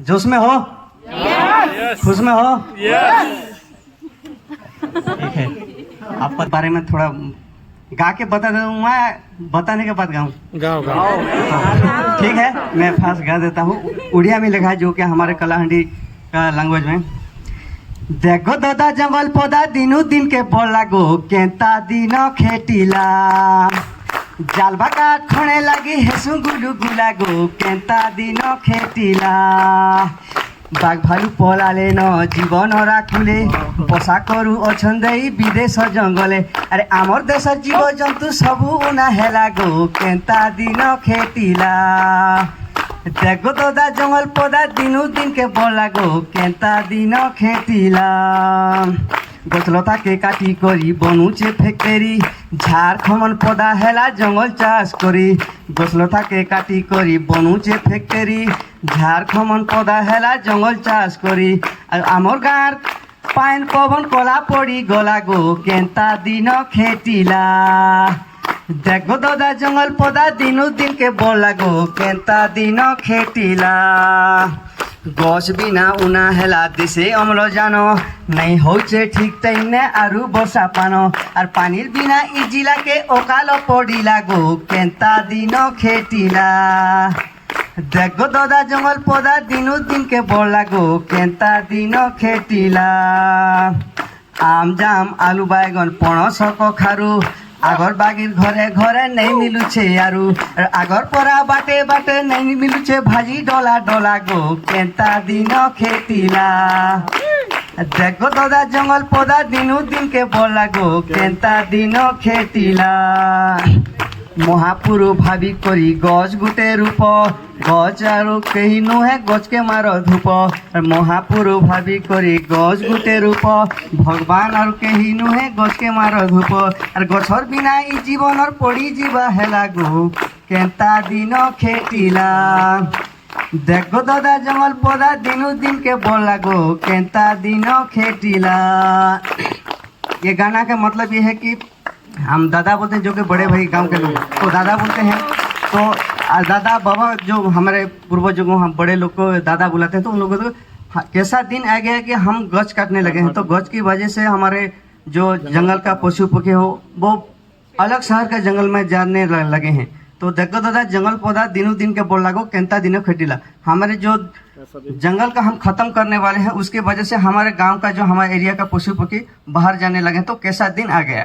जोश में हो? खुश में हो? ठीक है, आपके बारे में थोड़ा गा के बता दूं, मैं बताने के बाद गाऊं? गाओ गाओ। ठीक है, मैं फास्ट गा देता हूँ। उड़िया में लिखा है, जो कि हमारे कलाहंडी का लैंग्वेज में। देखो दादा जंगल पौधा दिनू दिन के बोला गो केंता दिन खेटिला जालबा का खणे लगी हेसु गुलु गुला गो केंता दिन खेटिला बाघ भालू पलाले न जीवन राखुले बसा करू अछन देई विदेश जंगले अरे आमर देश जीव जंतु सबू ना हेला गो केंता दिन खेटिला देखो दादा जंगल पौधा दिनू दिन के बोला गो केंता दिन खेटिला गछलता के काटी करी बनुचे फैक्ट्री झारखंड पौधा हेला जंगल चाष करी गछलता के काटी करी बनुचे फैक्ट्री झारखंड पौधा हेला जंगल चाष करी आमर गाँर पाइन पवन कला पड़ी गला गो केंता दिन खेटिला देखो दादा जंगल पौधा दिनू दिन के बोला गो केंता दिन खेटिला गछ बिना उना हेला दिसे अम्ल जानो नहीं होचे ठीक टाइम आरु वर्षा पानो और पानीर बिना इजिला के ओकाल पड़िला गो केंता दिन खेटिला देखो दादा जंगल पौधा दिनू दिन के बोला गो केंता दिन खेटिला आम जाम आलू बैगन पणस कखारू आगर बागिर घरे घरे नहीं मिलुछे यारू आगर परा बाटे बाटे नहीं मिलुछे भाजी डोला डोला गो केंता दिन खेटिला देखो दादा जंगल पौधा दिनू दिन के बोला गो केंता दिन खेटिला महापुरु भाभी करी गज गुटे रूप गज आरु कही नुहे गज के मार धूप महापुरु भाभी करी गज गुटे रूप भगवान और कही नुहे गज के मार धूप और गछर बिना ई जीवन और पड़ी जीवा हेला गो केंता दिन खेटिला देखो दादा जंगल पौधा दिनू दिन के बोला गो केंता दिन खेटिला। ये गाना का मतलब ये है कि हम दादा बोलते हैं, जो कि बड़े भाई गांव के लोग तो दादा बोलते हैं। तो दादा बाबा जो हमारे पूर्वजों को हम बड़े लोग को दादा बुलाते हैं, तो उन लोगों को कैसा दिन आ गया कि हम गछ काटने लगे हैं। तो गछ की वजह से हमारे जो जंगल का पशु पक्षी हो वो अलग शहर के जंगल में जाने लगे हैं। तो देखो दादा जंगल पौधा दिनों दिन के बोल लागो केंता दिनों खेटिला हमारे जो जंगल का हम खत्म करने वाले हैं, उसके वजह से हमारे गाँव का जो हमारे एरिया का पशु पक्षी बाहर जाने लगे। तो कैसा दिन आ गया।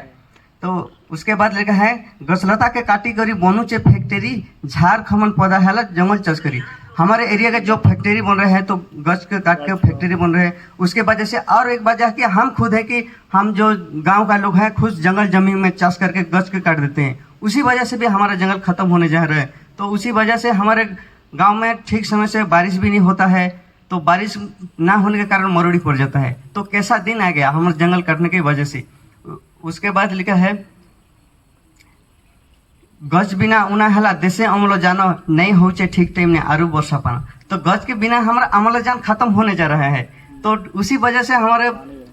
तो उसके बाद लिखा है गछलता के काटी करी बनुचे फैक्ट्री झारखंड पौधा हेला जंगल चाष करी। हमारे एरिया का जो फैक्ट्री बन रहे हैं, तो गछ के काट के फैक्ट्री बन रहे हैं, उसके वजह से और एक वजह कि हम खुद है कि हम जो गांव का लोग हैं खुद जंगल जमीन में चाष करके गछ के काट देते हैं। उसी वजह से भी हमारा जंगल खत्म होने जा रहा है। तो उसी वजह से हमारे गाँव में ठीक समय से बारिश भी नहीं होता है। तो बारिश ना होने के कारण मरुड़ी पड़ जाता है। तो कैसा दिन आ गया हमारे जंगल काटने की वजह से। उसके बाद लिखा है गछ बिना उना हेला देशे अम्लजान नहीं होचे ठीक टाइम ने आरु वर्षा पाना। तो गछ के बिना हमारा अम्लजान खत्म होने जा रहा है। तो उसी वजह से हमारे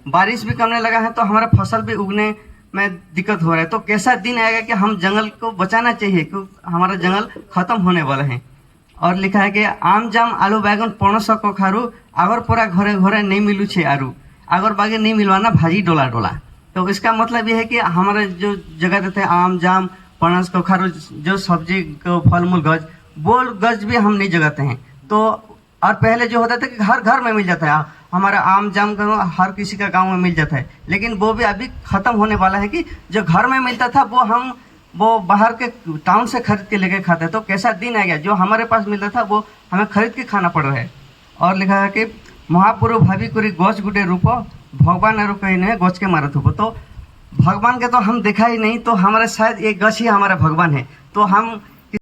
बारिश भी कमने लगा है। तो हमारा फसल भी उगने में दिक्कत हो रहा है। तो कैसा दिन आएगा कि हम जंगल को बचाना चाहिए, क्योंकि हमारा जंगल खत्म होने वाला है। और लिखा है कि आम जाम आलू बैगन पणस कखारू आगर पूरा घरे घरे नहीं मिलू छे आरू आगर बागे नहीं मिलवाना भाजी डोला डोला। तो इसका मतलब ये है कि हमारे जो जगह देते हैं आम जाम पणस कखारू जो सब्जी को फल मूल गज वो गज भी हम नहीं जगाते हैं। तो और पहले जो होता था कि हर घर में मिल जाता है, हमारा आम जाम का हर किसी का गांव में मिल जाता है। लेकिन वो भी अभी खत्म होने वाला है कि जो घर में मिलता था वो बाहर के टाउन से खरीद के लेके खाते हैं। तो कैसा दिन आ गया, जो हमारे पास मिलता था वो हमें खरीद के खाना पड़ रहा है। और लिखा है कि महापुरु भाभी करी गछ गुटे रूप भगवान और कहीं नहीं गछ के मारत हो। तो भगवान के तो हम देखा ही नहीं, तो हमारे शायद एक गछ ही हमारा भगवान है। तो हम